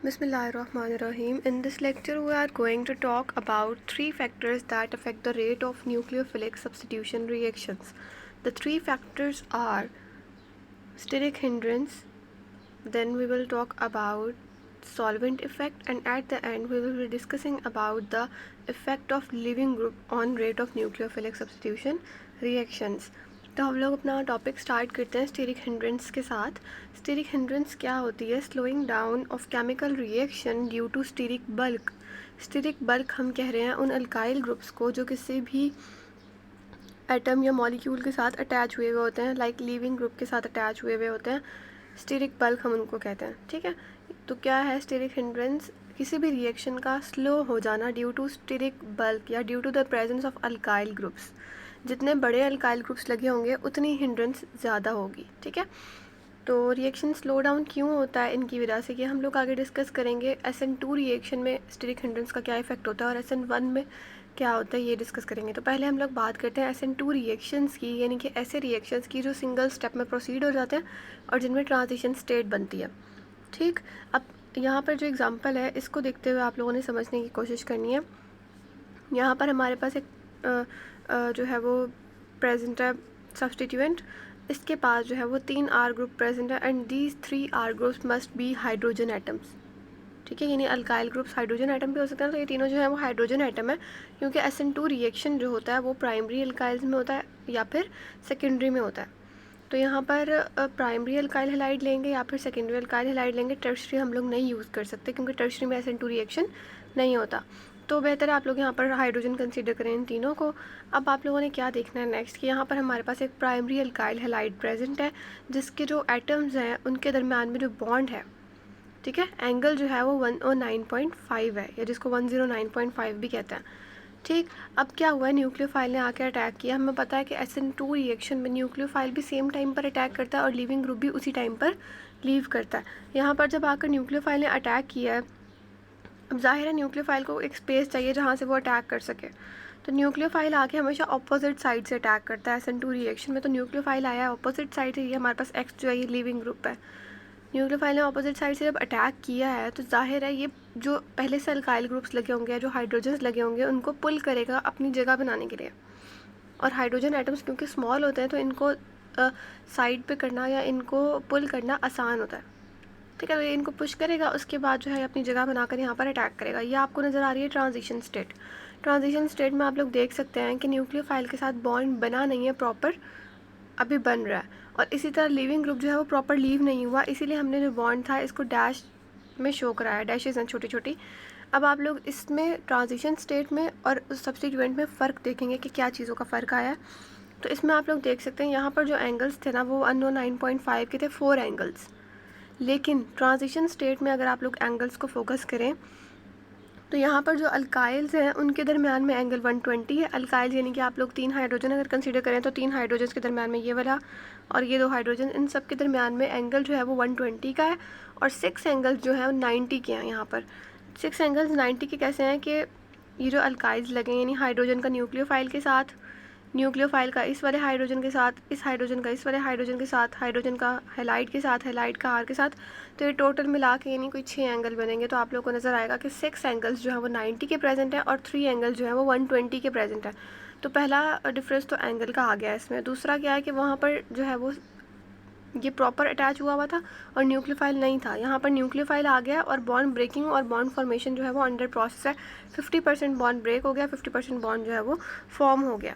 Bismillahirrahmanirrahim. In this lecture, we are going to talk about three factors that affect the rate of nucleophilic substitution reactions. The three factors are steric hindrance, then we will talk about solvent effect, and at the end we will be discussing about the effect of leaving group on rate of nucleophilic substitution reactions. तो हम लोग अपना topic start करते हैं steric hindrance के साथ। Steric hindrance क्या होती है? Slowing down of chemical reaction due to steric bulk. Steric bulk हम कह रहे हैं उन अल्काइल ग्रुप्स को जो किसी भी एटम या मॉलिक्यूल के साथ अटैच हुए हुए होते हैं, लाइक लीविंग ग्रुप के साथ अटैच हुए हुए होते हैं। स्टेरिक बल्क हम उनको कहते हैं, ठीक है। तो क्या है स्टेरिक हिंड्रेंस? किसी भी रिएक्शन का स्लो हो जाना ड्यू टू स्टेरिक बल्क या due to the presence of alkyl groups. जितने बड़े अल्काइल ग्रुप्स लगे होंगे उतनी हिंड्रेंस ज़्यादा होगी, ठीक है। तो रिएक्शन स्लो डाउन क्यों होता है इनकी वजह से, कि हम लोग आगे डिस्कस करेंगे। SN2 रिएक्शन में स्टेरिक हिंड्रेंस का क्या इफेक्ट होता है और SN1 में क्या होता है, ये डिस्कस करेंगे। तो पहले हम लोग बात करते हैं SN2 रिएक्शंस की, यानी कि ऐसे रिएक्शंस की जो सिंगल स्टेप में प्रोसीड हो जाते हैं और जिनमें ट्रांजिशन स्टेट बनती है, ठीक। अब यहाँ पर जो एग्जांपल है इसको देखते हुए आप लोगों ने समझने की कोशिश करनी है। यहाँ पर हमारे पास एक जो है वो प्रेजेंट है सब्सटीट्यूएंट। इसके पास जो है वो 3 R ग्रुप प्रेजेंट है and these 3 R groups must be hydrogen atoms, ठीक है। यानी अल्काइल ग्रुप्स हाइड्रोजन एटम भी हो सकते हैं, तो ये तीनों जो है वो हाइड्रोजन एटम है, क्योंकि SN2 रिएक्शन जो होता है वो प्राइमरी अल्काइल्स में होता है या फिर सेकेंडरी में होता है। तो यहाँ पर प्राइमरी अल्काइल हैलाइड लेंगे या फिर सेकेंडरी अल्काइल हैलाइड लेंगे। टर्शरी हम लोग नहीं यूज़ कर सकते क्योंकि टर्शरी में SN2 रिएक्शन नहीं होता। तो बेहतर है आप लोग यहाँ पर हाइड्रोजन कंसीडर करें इन तीनों को। अब आप लोगों ने क्या देखना है नेक्स्ट, कि यहाँ पर हमारे पास एक प्राइमरी अल्काइल हैलाइड प्रेजेंट है जिसके जो एटम्स हैं उनके दरमियान में जो बॉन्ड है, ठीक है, एंगल जो है वो 109.5 है, या जिसको 109.5 भी कहते हैं, ठीक। अब क्या हुआ है, न्यूक्लियोफाइल ने आकर अटैक किया। हमें पता है कि SN2 रिएक्शन में न्यूक्लियोफाइल भी सेम टाइम पर अटैक करता है और लीविंग ग्रुप भी उसी टाइम पर लीव करता है। यहाँ पर जब आकर न्यूक्लियोफाइल ने अटैक किया है, अब जाहिर है न्यूक्लियोफाइल को एक स्पेस चाहिए जहाँ से वो अटैक कर सके। तो न्यूक्लियोफाइल आके हमेशा ऑपोजिट साइड से अटैक करता है SN2 रिएक्शन में। तो न्यूक्लियोफाइल आया है ऑपोजिट साइड से, ये हमारे पास X जो है ये लीविंग ग्रुप है। न्यूक्लियोफाइल ने ऑपोजिट साइड से जब अटैक किया है तो जाहिर है ये जो पहले से अल्काइल ग्रुप्स लगे होंगे, जो हाइड्रोजन्स लगे होंगे, उनको पुल करेगा अपनी जगह बनाने के लिए। और हाइड्रोजन एटम्स क्योंकि स्मॉल होते हैं तो इनको साइड पे करना या इनको पुल करना आसान होता है, ठीक है। तो ये इनको पुश करेगा, उसके बाद जो है अपनी जगह बनाकर यहाँ पर अटैक करेगा। ये आपको नज़र आ रही है ट्रांजिशन स्टेट। ट्रांजिशन स्टेट में आप लोग देख सकते हैं कि न्यूक्लियोफाइल के साथ बॉन्ड बना नहीं है प्रॉपर, अभी बन रहा है। और इसी तरह लीविंग ग्रुप जो है वो प्रॉपर लीव नहीं हुआ, इसीलिए हमने जो बॉन्ड था इसको डैश में शो कराया, डैशेज हैं छोटी छोटी। अब आप लोग इसमें ट्रांजिशन स्टेट में और सब्स्टिट्यूएंट में फ़र्क देखेंगे कि क्या चीज़ों का फ़र्क आया है। तो इसमें आप लोग देख सकते हैं यहाँ पर जो एंगल्स थे ना वो 109.5 के थे, 4 एंगल्स। लेकिन ट्रांजिशन स्टेट में अगर आप लोग एंगल्स को फोकस करें तो यहाँ पर जो अल्काइल्स हैं उनके दरमियान में एंगल 120 है। अल्काइल्स यानी कि आप लोग 3 हाइड्रोजन अगर कंसीडर करें तो 3 हाइड्रोजन के दरमियान में ये वाला और ये 2 हाइड्रोजन, इन सब के दरमियान में एंगल जो है वो 120 का है। और 6 एंगल्स जो है वो 90 के हैं। यहाँ पर 6 एंगल्स 90 के कैसे हैं कि ये जो अल्काइल्स लगे यानी हाइड्रोजन का न्यूक्लियोफाइल के साथ, न्यूक्लियोफाइल का इस वाले हाइड्रोजन के साथ, इस हाइड्रोजन का इस वाले हाइड्रोजन के साथ, हाइड्रोजन का हैलाइड के साथ, हैलाइड का R के साथ। तो ये टोटल मिला के यानी कोई 6 एंगल बनेंगे। तो आप लोग को नज़र आएगा कि 6 एंगल्स जो है वो 90 के प्रेजेंट है और 3 एंगल जो है वो 120 के प्रेजेंट है। तो पहला डिफरेंस तो एंगल का आ गया है इसमें। दूसरा क्या है कि वहाँ पर जो है वो ये प्रॉपर अटैच हुआ था और न्यूक्लियोफाइल नहीं था। यहाँ पर न्यूक्लियोफाइल आ गया और बॉन्ड ब्रेकिंग और बॉन्ड फॉर्मेशन जो है वो अंडर प्रोसेस है। 50% बॉन्ड ब्रेक हो गया, 50% बॉन्ड जो है वो फॉर्म हो गया,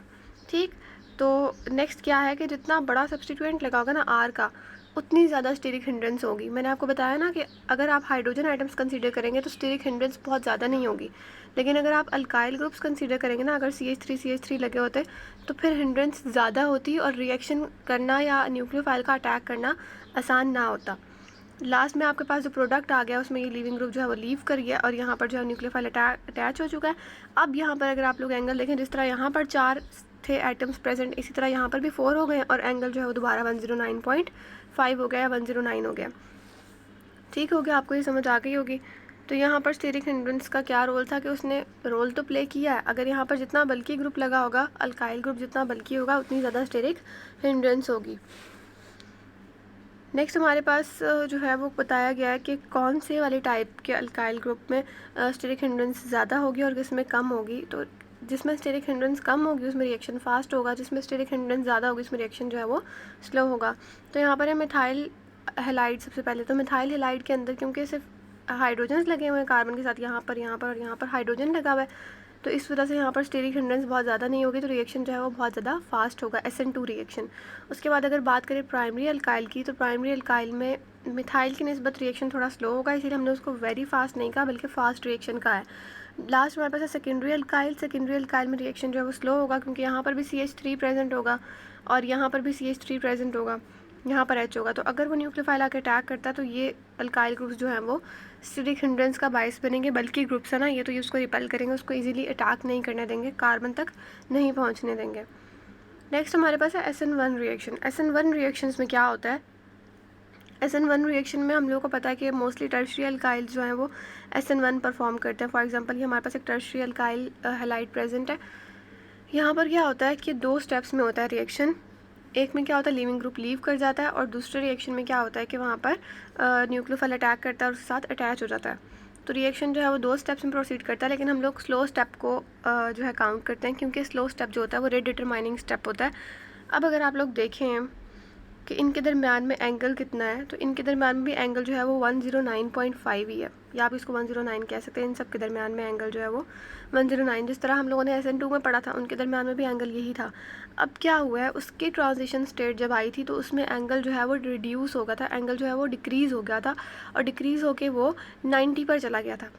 ठीक। तो नेक्स्ट क्या है कि जितना बड़ा सब्स्टिट्यूएंट लगा होगा ना R का, उतनी ज़्यादा स्टेरिक हिंड्रेंस होगी। मैंने आपको बताया ना कि अगर आप हाइड्रोजन आइटम्स कंसीडर करेंगे तो स्टेरिक हिंड्रेंस बहुत ज़्यादा नहीं होगी, लेकिन अगर आप अल्काइल ग्रुप्स कंसीडर करेंगे ना, अगर CH3 लगे होते तो फिर हिंड्रेंस ज़्यादा होती और रिएक्शन करना या न्यूक्लियोफाइल का अटैक करना आसान ना होता। लास्ट में आपके पास जो प्रोडक्ट आ गया उसमें ये लीविंग ग्रुप जो है वो लीव कर गया और यहाँ पर जो है न्यूक्लियोफाइल अटैच हो चुका है। अब यहाँ पर अगर आप लोग एंगल देखें, जिस तरह यहाँ पर 4 थे एटम्स प्रेजेंट, इसी तरह यहाँ पर भी 4 हो गए और एंगल जो है वो दोबारा 109.5 हो गया या 109 हो गया, ठीक हो गया। आपको ये समझ आ गई होगी। तो यहाँ पर स्टेरिक हिंड्रेंस का क्या रोल था कि उसने रोल तो प्ले किया है। अगर यहाँ पर जितना बल्कि ग्रुप लगा होगा, अल्काइल ग्रुप जितना बल्कि होगा, उतनी ज़्यादा स्टेरिक हिंड्रेंस होगी। नेक्स्ट हमारे पास जो है वो बताया गया है कि कौन से वाले टाइप के अल्काइल ग्रुप में स्टेरिक हिंड्रेंस ज़्यादा होगी और किसमें कम होगी। तो जिसमें स्टेरिक हिंड्रेंस कम होगी उसमें रिएक्शन फास्ट होगा, जिसमें स्टेरिक हिंड्रेंस ज़्यादा होगी उसमें रिएक्शन जो है वो स्लो होगा। तो यहाँ पर है मिथाइल हैलाइड। सबसे पहले तो मिथाइल हैलाइड के अंदर क्योंकि सिर्फ हाइड्रोजन्स लगे हुए हैं कार्बन के साथ, यहाँ पर और यहाँ पर हाइड्रोजन लगा हुआ है, तो इस वजह से यहाँ पर स्टेरिक हिंड्रेंस बहुत ज़्यादा नहीं होगी, तो रिएक्शन जो है वो बहुत ज़्यादा फास्ट होगा, SN2 रिएक्शन। उसके बाद अगर बात करें प्राइमरी अल्काइल की, तो प्राइमरी अल्काइल में मिथाइल की निस्बत रिएक्शन थोड़ा स्लो होगा, इसीलिए हमने उसको वेरी फास्ट नहीं कहा बल्कि फास्ट रिएक्शन का है। लास्ट हमारे पास है सेकेंडरी अल्काइल। सेकेंडरी अल्काइल में रिएक्शन जो है वो स्लो होगा क्योंकि यहाँ पर भी CH3 प्रेजेंट होगा और यहाँ पर भी CH3 प्रेजेंट होगा, यहाँ पर H होगा। तो अगर वो न्यूक्लियोफाइल आके अटैक करता है तो ये अल्काइल ग्रुप्स जो हैं वो स्टेरिक हिंड्रेंस का बायस बनेंगे, बल्कि ग्रुप्स है ना ये, तो ये उसको रिपेल करेंगे, उसको इजीली अटैक नहीं करने देंगे, कार्बन तक नहीं पहुँचने देंगे। नेक्स्ट हमारे पास है SN1 रिएक्शन। SN1 रिएक्शंस में क्या होता है? SN1 रिएक्शन में हम लोगों को पता है कि मोस्टली टर्शियरी अल्काइल जो हैं वो SN1 परफॉर्म करते हैं। फॉर एग्जांपल ये हमारे पास एक टर्शियरी अल्काइल हैलाइड प्रेजेंट है। यहाँ पर क्या होता है कि 2 स्टेप्स में होता है रिएक्शन। एक में क्या होता है, लीविंग ग्रुप लीव कर जाता है, और दूसरे रिएक्शन में क्या होता है कि वहाँ पर न्यूक्लियोफाइल अटैक करता है और उसके साथ अटैच हो जाता है। तो रिएक्शन जो है वो 2 स्टेप्स में प्रोसीड करता है, लेकिन हम लोग स्लो स्टेप को जो है काउंट करते हैं क्योंकि स्लो स्टेप जो होता है वो रेट डिटरमाइनिंग स्टेप होता है। अब अगर आप लोग देखें कि इनके दरमियान में एंगल कितना है, तो इनके दरमियान में भी एंगल जो है वो 109.5 ही है, या आप इसको 109 कह सकते हैं। इन सब के दरमियान में एंगल जो है वो 109, जिस तरह हम लोगों ने SN2 में पढ़ा था उनके दरमियान में भी एंगल यही था। अब क्या हुआ है, उसकी ट्रांजिशन स्टेट जब आई थी तो उसमें एंगल जो है वो रिड्यूस हो गया था, एंगल जो है वो डिक्रीज़ हो गया था, और डिक्रीज़ होके वो 90 पर चला गया था।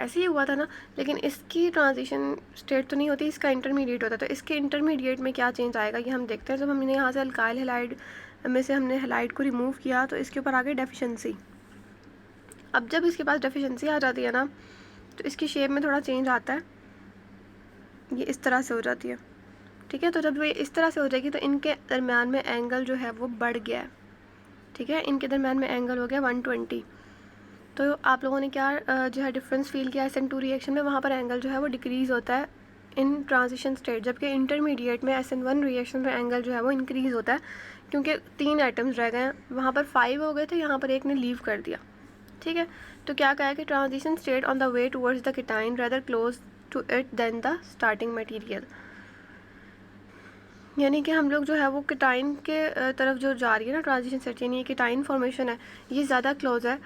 ऐसे ही हुआ था ना, लेकिन इसकी ट्रांजिशन स्टेट तो नहीं होती, इसका इंटरमीडिएट होता है। तो इसके इंटरमीडिएट में क्या चेंज आएगा ये हम देखते हैं। जब हमने यहाँ से अल्काइल हैलाइड में से हमने हैलाइड को रिमूव किया तो इसके ऊपर आ गई डेफिशिएंसी। अब जब इसके पास डेफिशिएंसी आ जाती है ना, तो इसकी शेप में थोड़ा चेंज आता है, ये इस तरह से हो जाती है, ठीक है। तो जब ये इस तरह से हो जाएगी तो इनके दरमियान में एंगल जो है वो बढ़ गया है, ठीक है। इनके दरमियान में एंगल हो गया 120। तो आप लोगों ने क्या जो है डिफरेंस फील किया SN2 रिएक्शन में, वहाँ पर एंगल जो है वो डिक्रीज़ होता है इन ट्रांजिशन स्टेट, जबकि इंटरमीडिएट में SN1 रिएक्शन में एंगल जो है वो इंक्रीज़ होता है क्योंकि 3 आइटम्स रह गए हैं, वहाँ पर 5 हो गए थे, यहाँ पर एक ने लीव कर दिया, ठीक है। तो क्या कहा है कि transition state on the way towards the ketone rather close to it then the starting material, यानी कि हम लोग जो है वो कीटाइन के तरफ जो जा रही है ना ट्रांजिशन स्टेट, यानी ये कीटाइन फॉर्मेशन है, ये ज़्यादा क्लोज है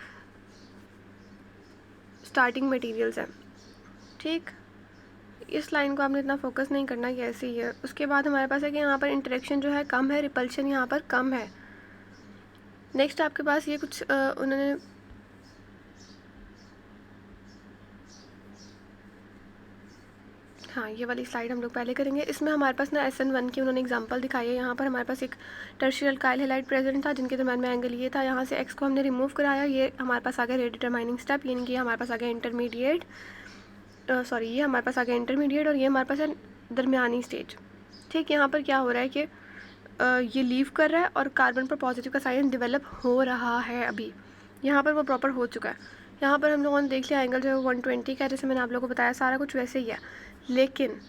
स्टार्टिंग मटेरियल से, ठीक। इस लाइन को आपने इतना फोकस नहीं करना कि ऐसे ही है। उसके बाद हमारे पास है कि यहाँ पर इंटरेक्शन जो है कम है, रिपल्शन यहाँ पर कम है। नेक्स्ट आपके पास ये कुछ उन्होंने हाँ, ये वाली स्लाइड हम लोग पहले करेंगे। इसमें हमारे पास ना SN1 की उन्होंने एग्जांपल दिखाई है। यहाँ पर हमारे पास एक टर्शियरी अल्काइल हैलाइड प्रेजेंट था जिनके दरम्यान में एंगल ये था, यहाँ से X को हमने रिमूव कराया, ये हमारे पास आ गया रेट डिटरमाइनिंग स्टेप, यानी कि हमारे पास आ गया इंटरमीडिएट, सॉरी ये हमारे पास आ गया इंटरमीडिएट, और ये हमारे पास है दरमियानी स्टेज, ठीक। यहाँ पर क्या हो रहा है कि ये लीव कर रहा है और कार्बन पर पॉजिटिव का साइन डेवलप हो रहा है, अभी यहाँ पर वो प्रॉपर हो चुका है। यहाँ पर हम लोगों ने देख लिया एंगल जो है 120 का है, जैसे मैंने आप लोगों को बताया सारा कुछ वैसे ही है, लेकिन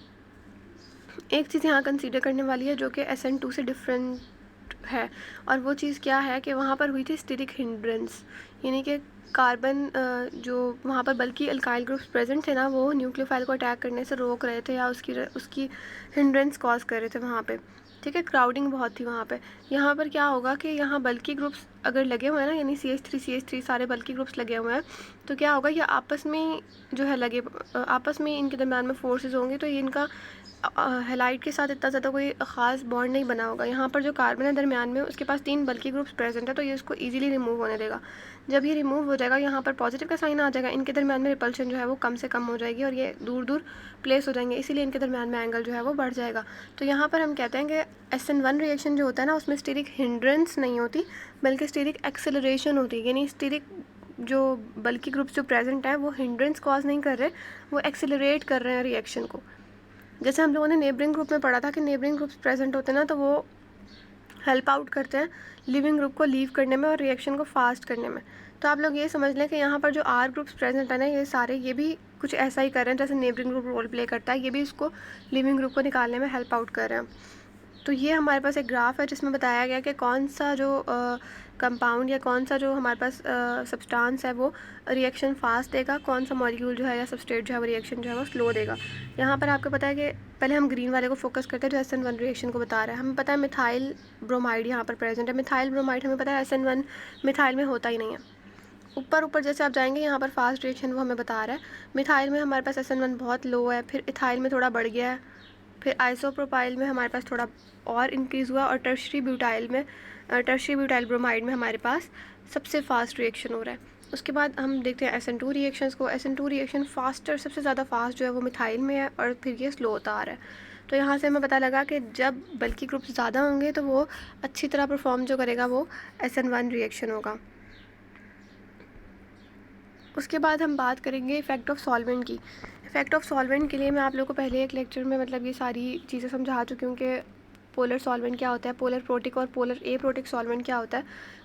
एक चीज़ यहाँ कंसीडर करने वाली है जो कि SN2 से डिफरेंट है, और वो चीज़ क्या है कि वहाँ पर हुई थी स्टेरिक हिंड्रेंस, यानी कि कार्बन जो वहाँ पर बल्कि अल्काइल ग्रुप्स प्रेजेंट थे ना, वो न्यूक्लियोफाइल को अटैक करने से रोक रहे थे या उसकी हिंड्रेंस कॉज कर रहे थे वहाँ पे, ठीक है। क्राउडिंग बहुत थी वहाँ पे। यहाँ पर क्या होगा कि यहाँ बल्कि ग्रुप्स अगर लगे हुए हैं ना, यानी CH3 सारे बल्कि ग्रुप्स लगे हुए हैं, तो क्या होगा ये आपस में जो है आपस में इनके दरम्यान में फोर्सेस होंगे, तो ये इनका हैलाइड के साथ इतना ज़्यादा कोई ख़ास बॉन्ड नहीं बना होगा। यहाँ पर जो कार्बन है दरमियान में, उसके पास 3 बल्कि ग्रुप्स प्रेजेंट है, तो ये इसको इजीली रिमूव होने देगा। जब ये रिमूव हो जाएगा, यहाँ पर पॉजिटिव का साइन आ जाएगा, इनके दरमियान में रिपल्शन जो है वो कम से कम हो जाएगी और ये दूर दूर प्लेस हो जाएंगे, इसीलिए इनके दरमियान में एंगल जो है वो बढ़ जाएगा। तो यहाँ पर हम कहते हैं कि SN1 रिएक्शन जो होता है ना, उसमें स्टेरिक हिंड्रेंस नहीं होती बल्कि स्टेरिक एक्सेलरेशन होती है, यानी स्टेरिक जो बल्कि ग्रुप्स जो प्रेजेंट हैं वो हिंड्रेंस कॉज नहीं कर रहे, वो एक्सेलरेट कर रहे हैं रिएक्शन को। जैसे हम लोगों ने नेबरिंग ग्रुप में पढ़ा था कि नेबरिंग ग्रुप्स प्रेजेंट होते हैं ना, तो वो हेल्प आउट करते हैं लिविंग ग्रुप को लीव करने में और रिएक्शन को फास्ट करने में। तो आप लोग ये समझ लें कि यहाँ पर जो R ग्रुप्स प्रेजेंट है ना, ये सारे ये भी कुछ ऐसा ही कर रहे हैं जैसे नेबरिंग ग्रुप रोल प्ले करता है, ये भी इसको लिविंग ग्रुप को निकालने में हेल्प आउट कर रहे हैं। तो ये हमारे पास एक ग्राफ है जिसमें बताया गया कि कौन सा जो कंपाउंड या कौन सा जो हमारे पास सब्सटेंस है वो रिएक्शन फास्ट देगा, कौन सा मॉलिक्यूल जो है या सबस्ट्रेट जो है वो रिएक्शन जो है वो स्लो देगा। यहाँ पर आपको पता है कि पहले हम ग्रीन वाले को फोकस करते हैं जो SN1 रिएक्शन को बता रहा है। हमें पता है मिथाइल ब्रोमाइड यहाँ पर प्रेजेंट है। मिथाइल ब्रोमाइड हमें पता है SN1 मिथाइल में होता ही नहीं है। ऊपर जैसे आप जाएंगे यहाँ पर फास्ट रिएक्शन वो हमें बता रहा है। मिथाइल में हमारे पास SN1 बहुत लो है, फिर इथाइल में थोड़ा बढ़ गया है, फिर आइसोप्रोपाइल में हमारे पास थोड़ा और इंक्रीज़ हुआ, और टर्शरी ब्यूटाइल ब्रोमाइड में हमारे पास सबसे फास्ट रिएक्शन हो रहा है। उसके बाद हम देखते हैं SN2 रिएक्शंस को। SN2 रिएक्शन फास्टर, सबसे ज़्यादा फास्ट जो है वो मिथाइल में है, और फिर ये स्लो होता आ रहा है। तो यहाँ से हमें पता लगा कि जब बल्कि ग्रुप्स ज़्यादा होंगे तो वो अच्छी तरह परफॉर्म जो करेगा वो SN1 रिएक्शन होगा। उसके बाद हम बात करेंगे इफ़ेक्ट ऑफ सॉल्वेंट की। इफ़ेक्ट ऑफ सॉल्वेंट के लिए मैं आप लोगों को पहले एक लेक्चर में मतलब ये सारी चीज़ें समझा चुकी हूँ कि पोलर सॉल्वेंट क्या होता है, पोलर प्रोटिक और पोलर एप्रोटिक सॉल्वेंट क्या होता है,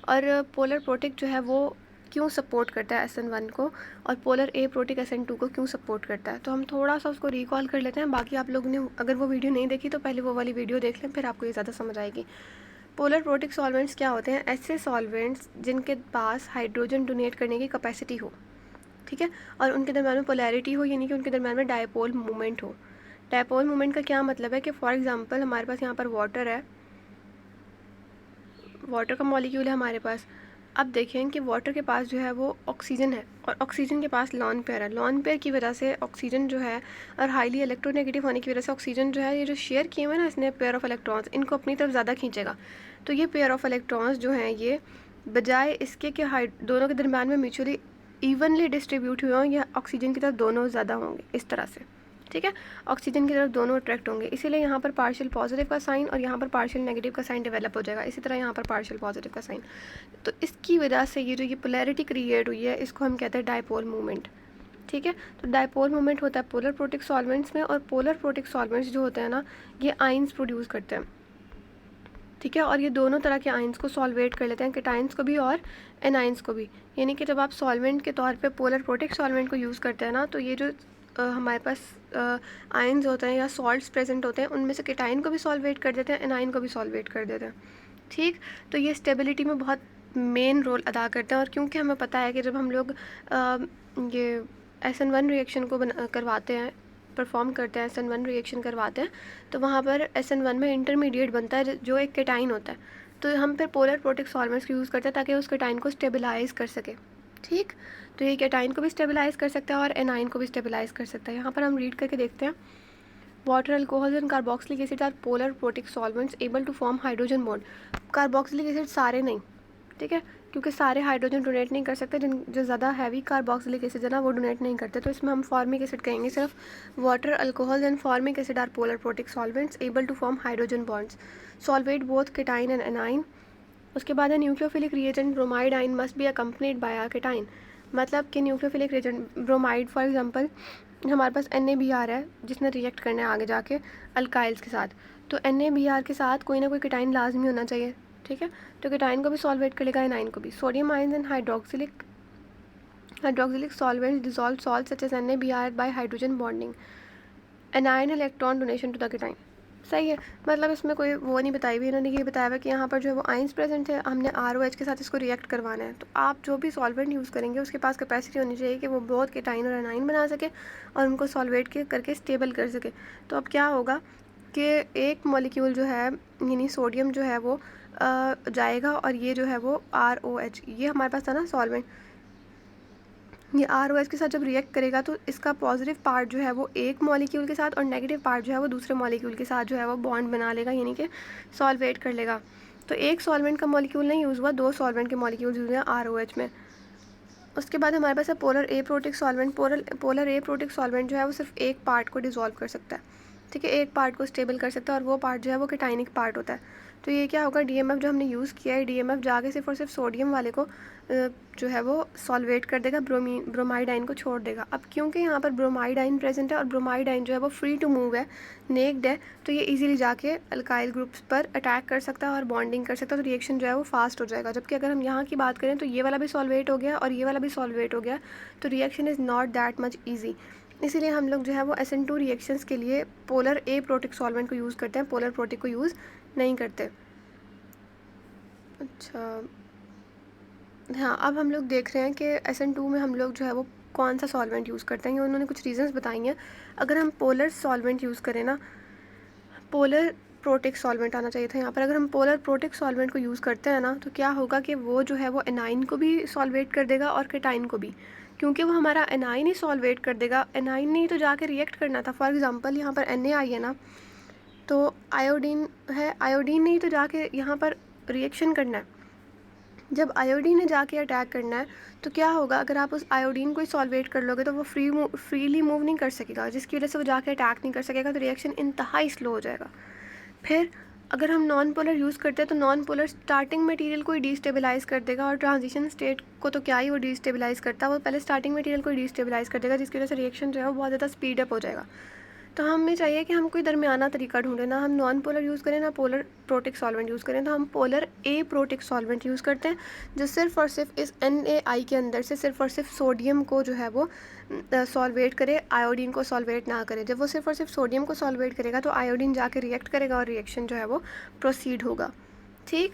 और पोलर प्रोटिक जो है वो क्यों सपोर्ट करता है SN1 को, और पोलर एप्रोटिक SN2 को क्यों सपोर्ट करता है। तो हम थोड़ा सा उसको रिकॉल कर लेते हैं। बाकी आप लोगों ने अगर वो वीडियो नहीं देखी तो पहले वो वाली वीडियो देख लें, फिर आपको ये ज़्यादा समझ आएगी। पोलर प्रोटिक सॉल्वेंट्स क्या होते हैं? ऐसे सॉल्वेंट्स जिनके पास हाइड्रोजन डोनेट करने की कैपेसिटी हो, ठीक है, और उनके दरम्यान में पोलैरिटी हो, यानी कि उनके दरम्यान में डायपोल मूवमेंट हो। डायपोल मूवमेंट का क्या मतलब है कि फॉर एग्जांपल हमारे पास यहाँ पर वाटर है, वाटर का मॉलिक्यूल है हमारे पास। अब देखें कि वाटर के पास जो है वो ऑक्सीजन है, और ऑक्सीजन के पास लॉन पेयर है। लॉन पेयर की वजह से ऑक्सीजन जो है, और हाईली इलेक्ट्रोनेगेटिव होने की वजह से ऑक्सीजन जो है, ये जो शेयर किए हुए ना इसने पेयर ऑफ इलेक्ट्रॉन्स, इनको अपनी तरफ ज़्यादा खींचेगा। तो ये पेयर ऑफ इलेक्ट्रॉन्स जो हैं ये बजाय इसके कि दोनों के दरम्यान में म्यूचुअली इवनली डिस्ट्रीब्यूट हुए हों, या ऑक्सीजन की तरफ दोनों ज़्यादा होंगे इस तरह से, ठीक है, ऑक्सीजन की तरफ दोनों अट्रैक्ट होंगे। इसीलिए यहाँ पर पार्शियल पॉजिटिव का साइन और यहाँ पर पार्शियल नेगेटिव का साइन डेवलप हो जाएगा। इसी तरह यहाँ पर पार्शियल पॉजिटिव का साइन। तो इसकी वजह से ये जो ये पोलैरिटी क्रिएट हुई है इसको हम कहते हैं डायपोल मूवमेंट, ठीक है। तो डायपोल मूवमेंट होता है पोलर प्रोटिक सॉल्वेंट्स में, और पोलर प्रोटिक सॉल्वेंट्स जो होते हैं ना ये आइंस प्रोड्यूस करते हैं, ठीक है, और ये दोनों तरह के आइंस को सॉल्वेट कर लेते हैं, केटाइंस को भी और एनाइंस को भी। यानी कि जब आप सॉल्वेंट के तौर पे पोलर प्रोटिक सॉल्वेंट को यूज़ करते हैं ना, तो ये जो हमारे पास आयंस होते हैं या सॉल्ट्स प्रेजेंट होते हैं उनमें से केटाइन को भी सॉल्वेट कर देते हैं, एनाइन को भी सॉल्वेट कर देते हैं, ठीक। तो ये स्टेबिलिटी में बहुत मेन रोल अदा करते हैं। और क्योंकि हमें पता है कि जब हम लोग ये SN1 रिएक्शन को करवाते हैं, परफॉर्म करते हैं, SN1 रिएक्शन करवाते हैं, तो वहाँ पर SN1 में इंटरमीडिएट बनता है जो एक केटाइन होता है। तो हम फिर पोलर प्रोटिक सॉल्वेंट्स को यूज़ करते हैं ताकि उस केटाइन को स्टेबलाइज़ कर सके, ठीक। तो ये केटाइन को भी स्टेबलाइज़ कर सकता है और एनाइन को भी स्टेबलाइज़ कर सकता है। यहाँ पर हम रीड करके देखते हैं, water, alcohol and carboxylic acid are polar protic solvents able to form hydrogen bond. Carboxylic acid सारे नहीं, ठीक है, क्योंकि सारे हाइड्रोजन डोनेट नहीं कर सकते। जो ज़्यादा हैवी कार्बोक्सिलिक एसिड है ना वो डोनेट नहीं करते, तो इसमें हम फॉर्मिक एसिड कहेंगे सिर्फ। Water, alcohol and formic acid are polar protic solvents able to form hydrogen bonds, solvate both cation and anion. उसके बाद है nucleophilic reagent bromide ion must be accompanied by a cation. मतलब कि nucleophilic reagent bromide, for example हमारे पास NaBr है जिसने react करना है आगे जाके अल्काइल्स के साथ, तो NaBr के साथ कोई ना कोई केटाइन लाजमी होना चाहिए, ठीक है। तो केटाइन को भी सॉल्वेट कर लेगा, एनाइन को भी। Sodium ions and hydroxylic solvents dissolve salt such as NaBr by hydrogen bonding, anion electron donation to the cation. सही है, मतलब इसमें कोई वो नहीं बताई हुई, इन्होंने ये बताया हुआ कि यहाँ पर जो है वो आइंस प्रेजेंट है, हमने ROH के साथ इसको रिएक्ट करवाना है। तो आप जो भी सॉल्वेंट यूज़ करेंगे उसके पास कैपेसिटी होनी चाहिए कि वो बहुत केटाइन और एनाइन बना सके और उनको सॉल्वेट के करके स्टेबल कर सके। तो अब क्या होगा कि एक मॉलिक्यूल जो है यानी सोडियम जो है वो जाएगा, और ये जो है वो ROH, ये हमारे पास था ना सॉल्वेंट, ये ROH के साथ जब रिएक्ट करेगा तो इसका पॉजिटिव पार्ट जो है वो एक मॉलिक्यूल के साथ और नेगेटिव पार्ट जो है वो दूसरे मॉलिक्यूल के साथ जो है वो बॉन्ड बना लेगा, यानी कि सॉल्वेट कर लेगा। तो एक सॉल्वेंट का मॉलिक्यूल नहीं यूज़ हुआ, दो सॉल्वेंट के मॉलिक्यूल्स यूज़ हुए ROH में। उसके बाद हमारे पास है polar aprotic solvent. Polar aprotic solvent जो है वो सिर्फ एक पार्ट को डिज़ोल्व कर सकता है, ठीक है, एक पार्ट को स्टेबल कर सकता है, और वो पार्ट जो है वो केटाइनिक पार्ट होता है। तो ये क्या होगा, DMF जो हमने यूज़ किया है, DMF जाके सिर्फ और सिर्फ सोडियम वाले को जो है वो सॉल्वेट कर देगा, ब्रोमाइड आइन को छोड़ देगा। अब क्योंकि यहाँ पर ब्रोमाइड आइन प्रेजेंट है और ब्रोमाइड आइन जो है वो फ्री टू मूव है, नेक्ड है, तो ये इजीली जाके अल्काइल ग्रुप्स पर अटैक कर सकता है और बॉन्डिंग कर सकता है, तो रिएक्शन जो है वो फास्ट हो जाएगा। जबकि अगर हम यहाँ की बात करें तो ये वाला भी सॉल्वेट हो गया और ये वाला भी सॉल्वेट हो गया, तो reaction is not that much easy. इसीलिए हम लोग जो है वो SN2 रिएक्शंस के लिए पोलर एप्रोटिक सॉल्वेंट को यूज़ करते हैं, पोलर प्रोटिक को यूज़ नहीं करते। अच्छा, हाँ, अब हम लोग देख रहे हैं कि SN2 में हम लोग जो है वो कौन सा सॉल्वेंट यूज़ करते हैं। ये उन्होंने कुछ रीजंस बताई हैं। अगर हम पोलर सॉल्वेंट यूज़ करें ना, पोलर प्रोटिक सॉल्वेंट आना चाहिए था यहाँ पर। अगर हम पोलर प्रोटिक सॉल्वेंट को यूज़ करते हैं ना, तो क्या होगा कि वो जो है वो एनाइन को भी सॉल्वेट कर देगा और केटाइन को भी, क्योंकि वो हमारा एनाइन ही सॉल्वेट कर देगा। एनाइन ने ही तो जाके रिएक्ट करना था। फॉर एग्जांपल यहाँ पर Na है ना, तो आयोडीन है, आयोडीन ने ही तो जाके यहाँ पर रिएक्शन करना है। जब आयोडीन ने जाके अटैक करना है, तो क्या होगा, अगर आप उस आयोडीन को ही सॉल्वेट कर लोगे तो वो फ्रीली मूव नहीं कर सकेगा, जिसकी वजह से वो जाके अटैक नहीं कर सकेगा, तो रिएक्शन इंतहाई स्लो हो जाएगा। फिर अगर हम नॉन पोलर यूज़ करते हैं तो नॉन पोलर स्टार्टिंग मटेरियल को ही डिस्टेबलाइज कर देगा, और ट्रांजिशन स्टेट को तो क्या ही वो डिस्टेबलाइज करता है, वो पहले स्टार्टिंग मटेरियल को ही डिस्टेबलाइज कर देगा, जिसकी वजह से रिएक्शन जो है वो बहुत ज़्यादा स्पीड अप हो जाएगा। तो हमें चाहिए कि हम कोई दरमियाना तरीका ढूंढें, ना हम नॉन पोलर यूज़ करें ना पोलर प्रोटिक सॉल्वेंट यूज़ करें। तो हम पोलर ए प्रोटिक सॉल्वेंट यूज़ करते हैं, जो सिर्फ और सिर्फ इस NaI के अंदर से सिर्फ और सिर्फ सोडियम को जो है वो सॉल्वेट करे, आयोडीन को सॉल्वेट ना करे। जब वो सिर्फ और सिर्फ सोडियम को सॉल्वेट करेगा तो आयोडीन जाके रिएक्ट करेगा और रिएक्शन जो है वो प्रोसीड होगा। ठीक,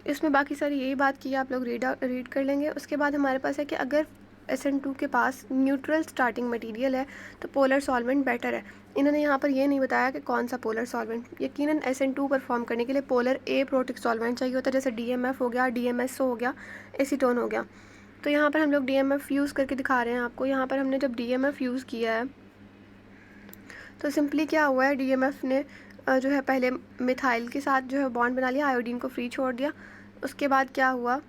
इसमें बाकी सारी यही बात की है, आप लोग रीड कर लेंगे। उसके बाद हमारे पास है कि अगर SN2 के पास न्यूट्रल स्टार्टिंग मटेरियल है तो पोलर सॉल्वेंट बेटर है। इन्होंने यहाँ पर ये नहीं बताया कि कौन सा पोलर सॉल्वेंट। यकीनन SN2 परफॉर्म करने के लिए पोलर ए प्रोटिक सॉल्वेंट चाहिए होता है, जैसे DMF हो गया, DMSO हो गया, एसीटोन हो गया। तो यहाँ पर हम लोग DMF यूज़ करके दिखा रहे हैं आपको। यहाँ पर हमने जब DMF यूज़ किया है तो सिंपली क्या हुआ है, DMF ने जो है पहले मिथाइल के साथ जो है बॉन्ड बना लिया, आयोडीन को फ्री छोड़ दिया। उसके बाद क्या हुआ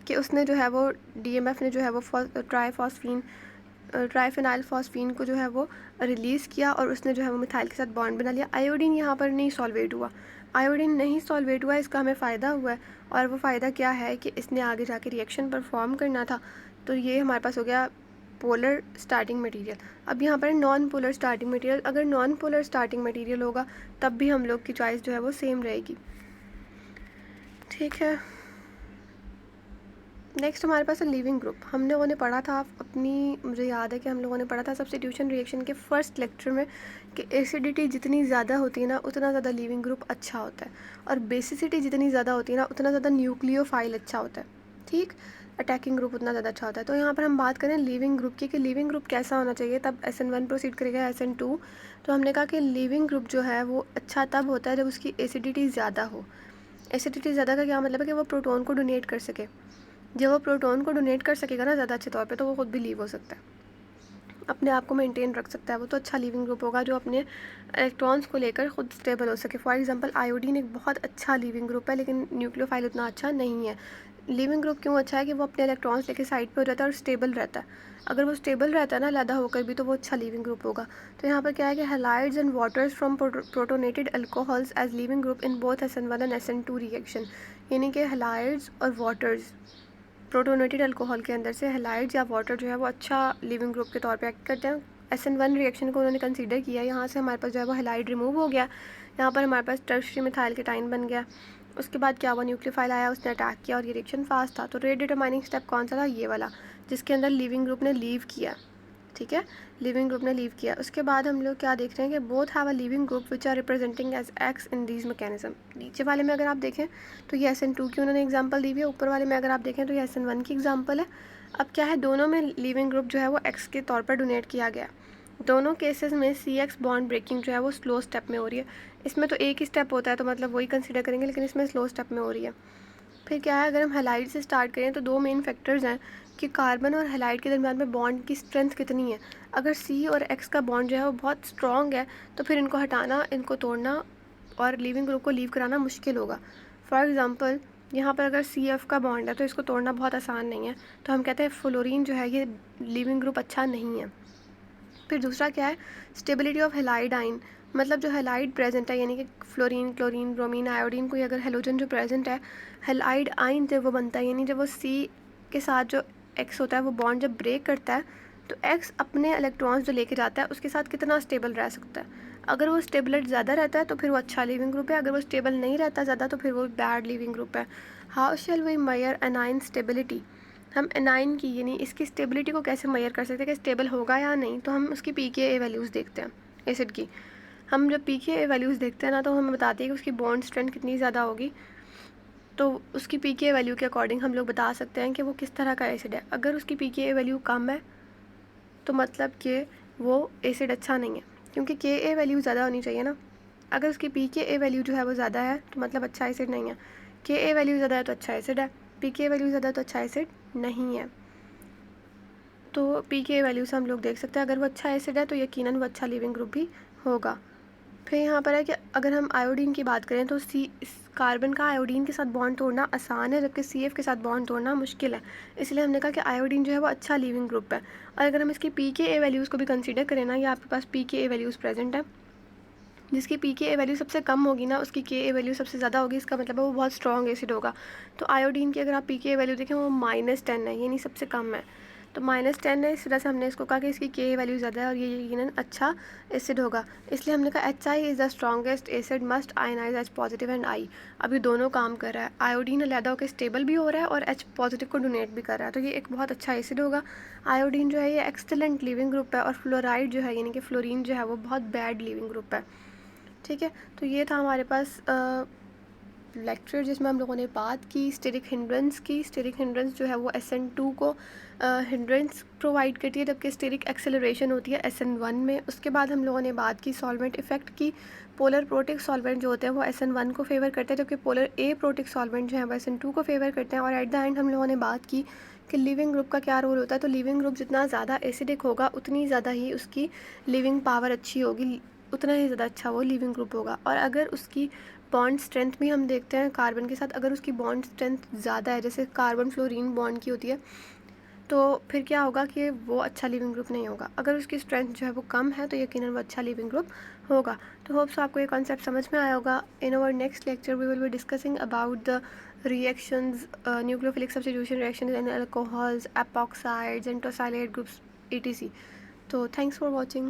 कि उसने जो है वो DMF ने जो है वो ट्राईफेनाइल फॉस्फीन को जो है वो रिलीज़ किया, और उसने जो है वो मिथाइल के साथ बॉन्ड बना लिया। आयोडीन यहाँ पर नहीं सॉल्वेट हुआ। आयोडीन नहीं सॉल्वेट हुआ, इसका हमें फ़ायदा हुआ है, और वो फ़ायदा क्या है कि इसने आगे जाके रिएक्शन परफॉर्म करना था। तो ये हमारे पास हो गया पोलर स्टार्टिंग मटेरियल। अब यहाँ पर नॉन पोलर स्टार्टिंग मटेरियल। अगर नॉन पोलर स्टार्टिंग मटेरियल होगा तब भी हम लोग की चॉइस जो है वो सेम रहेगी। ठीक है, नेक्स्ट हमारे पास है लीविंग ग्रुप। हम लोगों ने पढ़ा था अपनी, मुझे याद है कि हम लोगों ने पढ़ा था सब्स्टिट्यूशन रिएक्शन के फर्स्ट लेक्चर में कि एसिडिटी जितनी ज़्यादा होती है ना उतना ज़्यादा लीविंग ग्रुप अच्छा होता है, और बेसिसिटी जितनी ज़्यादा होती है ना उतना ज़्यादा न्यूक्लियोफाइल अच्छा होता है। ठीक, अटैकिंग ग्रुप उतना ज़्यादा अच्छा होता है। तो यहाँ पर हम बात करें लीविंग ग्रुप की कि लीविंग ग्रुप कैसा होना चाहिए, तब SN1 प्रोसीड करेगा SN2। तो हमने कहा कि लीविंग ग्रुप जो है वो अच्छा तब होता है जब उसकी एसिडिटी ज़्यादा हो। एसिडिटी ज़्यादा का क्या मतलब है कि वो प्रोटोन को डोनेट कर सके। जब वो प्रोटोन को डोनेट कर सकेगा ना ज़्यादा अच्छे तौर पे, तो वो खुद भी लीव हो सकता है, अपने आप को मेंटेन रख सकता है। वो तो अच्छा लीविंग ग्रुप होगा जो अपने इलेक्ट्रॉन्स को लेकर खुद स्टेबल हो सके। फॉर एग्जांपल आयोडीन एक बहुत अच्छा लीविंग ग्रुप है, लेकिन न्यूक्लियोफाइल उतना अच्छा नहीं है। लीविंग ग्रुप क्यों अच्छा है कि वो अपने इलेक्ट्रॉन्स लेके साइड पे हो जाता है और स्टेबल रहता है। अगर वो स्टेबल रहता है ना लैदा होकर भी, तो वो अच्छा लीविंग ग्रुप होगा। तो यहाँ पर क्या है कि halides and waters from protonated alcohols as leaving group in both SN1 and SN2 reaction. यानी कि हैलाइड्स और वाटर्स प्रोटोनेटेड अल्कोहल के अंदर से हैलाइड्स या वाटर जो है वो अच्छा लिविंग ग्रुप के तौर पे एक्ट करते हैं। SN1 रिएक्शन को उन्होंने कंसीडर किया, यहाँ से हमारे पास जो है वो हैलाइड रिमूव हो गया, यहाँ पर हमारे पास टर्शियरी मिथाइल केटाइन बन गया। उसके बाद क्या हुआ, न्यूक्लियोफाइल आया, उसने अटैक किया और ये रिएक्शन फास्ट था। तो रेट डिटरमाइनिंग स्टेप कौन सा था, ये वाला, जिसके अंदर लिविंग ग्रुप ने लीव किया। ठीक है, लिविंग ग्रुप ने लीव किया। उसके बाद हम लोग क्या देख रहे हैं कि both have a leaving group which are representing as X in these mechanism. नीचे वाले में अगर आप देखें तो ये SN2 की उन्होंने एग्जांपल दी हुई है, ऊपर वाले में अगर आप देखें तो ये SN1 की एग्जांपल है। अब क्या है, दोनों में लिविंग ग्रुप जो है वो एक्स के तौर पर डोनेट किया गया। दोनों केसेस में CX बॉन्ड ब्रेकिंग जो है वो स्लो स्टेप में हो रही है। इसमें तो एक ही स्टेप होता है तो मतलब वही कंसिडर करेंगे, लेकिन इसमें स्लो स्टेप में हो रही है। फिर क्या है, अगर हम हैलाइड से स्टार्ट करें तो दो मेन फैक्टर्स हैं कि कार्बन और हैलाइड के दरमियान में बॉन्ड की स्ट्रेंथ कितनी है। अगर C और X का बॉन्ड जो है वो बहुत स्ट्रॉन्ग है तो फिर इनको हटाना, इनको तोड़ना और लिविंग ग्रुप को लीव कराना मुश्किल होगा। फॉर एग्ज़ाम्पल यहाँ पर अगर CF का बॉन्ड है तो इसको तोड़ना बहुत आसान नहीं है, तो हम कहते हैं फ्लोरीन जो है ये लिविंग ग्रुप अच्छा नहीं है। फिर दूसरा क्या है, स्टेबिलिटी ऑफ हैलाइड आइन, मतलब जो हैलाइड प्रेजेंट है, यानी कि फ्लोरीन, क्लोरीन, ब्रोमीन, आयोडीन, कोई अगर हेलोजन जो प्रेजेंट है, हैलाइड आइन जब वो बनता है, यानी जब वो C के साथ जो X होता है वो बॉन्ड जब ब्रेक करता है तो X अपने इलेक्ट्रॉन्स जो लेके जाता है उसके साथ कितना स्टेबल रह सकता है। अगर वो स्टेबिलिटी ज़्यादा रहता है तो फिर वो अच्छा लिविंग ग्रुप है, अगर वो स्टेबल नहीं रहता ज़्यादा तो फिर वो बैड लिविंग ग्रुप है। How shall we measure anion stability, हम एनाइन की यानी इसकी स्टेबिलिटी को कैसे मेजर कर सकते हैं कि स्टेबल होगा या नहीं, तो हम उसकी pKa वैल्यूज़ देखते हैं एसिड की। हम जब pKa वैल्यूज़ देखते हैं ना तो हमें बताती है कि उसकी बॉन्ड स्ट्रेंथ कितनी ज़्यादा होगी, तो उसकी pKa वैल्यू के अकॉर्डिंग हम लोग बता सकते हैं कि वो किस तरह का एसिड है। अगर उसकी pKa वैल्यू कम है तो मतलब कि वो एसिड अच्छा नहीं है, क्योंकि Ka वैल्यू ज़्यादा होनी चाहिए ना। अगर उसकी pKa वैल्यू जो है वो ज़्यादा है तो मतलब अच्छा एसिड नहीं है। Ka वैल्यू ज़्यादा है तो अच्छा एसिड है, pKa वैल्यू ज़्यादा है तो अच्छा एसिड नहीं है। तो pKa वैल्यू से हम लोग देख सकते हैं अगर वो अच्छा एसिड है तो यकीनन वो अच्छा लिविंग ग्रुप भी होगा। फिर यहाँ पर है कि अगर हम आयोडीन की बात करें तो कार्बन का आयोडीन के साथ बॉन्ड तोड़ना आसान है, जबकि CF के साथ बॉन्ड तोड़ना मुश्किल है। इसलिए हमने कहा कि आयोडीन जो है वो अच्छा लिविंग ग्रुप है। और अगर हम इसकी pKa वैल्यूज़ को भी कंसीडर करें ना, ये आपके पास pKa वैल्यूज़ प्रेजेंट है, जिसकी pKa वैल्यू सबसे कम होगी ना उसकी Ka वैल्यू सबसे ज़्यादा होगी, इसका मतलब है वो बहुत स्ट्रॉन्ग एसिड होगा। तो आयोडीन की अगर आप pKa वैल्यू देखें वो -10 है, यानी सबसे कम है। तो -10 है, इस वजह से हमने इसको कहा कि इसकी Ka वैल्यू ज़्यादा है और ये यकीनन अच्छा एसिड होगा। इसलिए हमने कहा HI is the strongest acid must ionise H positive and I। अभी दोनों काम कर रहा है, आयोडीन अलहदा होकर स्टेबल भी हो रहा है और H पॉजिटिव को डोनेट भी कर रहा है, तो ये एक बहुत अच्छा एसिड होगा। आयोडीन जो है ये एक्सलेंट लिविंग ग्रुप है और फ्लोराइड जो है यानी कि फ्लोरीन जो है वो बहुत बैड लिविंग ग्रुप है। ठीक है, तो ये था हमारे पास लेक्चर जिसमें हम लोगों ने बात की स्टेरिक हिंड्रेंस की। स्टेरिक हिंड्रेंस जो है वो SN2 को हिंड्रेंस प्रोवाइड करती है, जबकि स्टेरिक एक्सेलरेशन होती है SN1 में। उसके बाद हम लोगों ने बात की सॉल्वेंट इफेक्ट की। पोलर प्रोटिक सॉल्वेंट जो होते हैं वो SN1 को फेवर करते हैं, जबकि पोलर ए प्रोटिक सॉल्वेंट जो है वो SN2 को फेवर करते हैं। और एट द एंड हम लोगों ने बात की कि लिविंग ग्रुप का क्या रोल होता है। तो लिविंग ग्रुप जितना ज़्यादा एसिडिक होगा उतनी ज़्यादा ही उसकी लिविंग पावर अच्छी होगी, उतना ही ज़्यादा अच्छा वो लिविंग ग्रुप होगा। और अगर उसकी बॉन्ड स्ट्रेंथ भी हम देखते हैं कार्बन के साथ, अगर उसकी बॉन्ड स्ट्रेंथ ज़्यादा है, जैसे कार्बन फ्लोरीन बॉन्ड की होती है, तो फिर क्या होगा कि वो अच्छा लिविंग ग्रुप नहीं होगा। अगर उसकी स्ट्रेंथ जो है वो कम है तो यकीनन वो अच्छा लिविंग ग्रुप होगा। तो होप्स आपको ये कॉन्सेप्ट समझ में आया होगा। In our next lecture we will be discussing about the reactions, nucleophilic substitution reactions in alcohols, epoxides and tosylate groups, etc. So thanks for watching.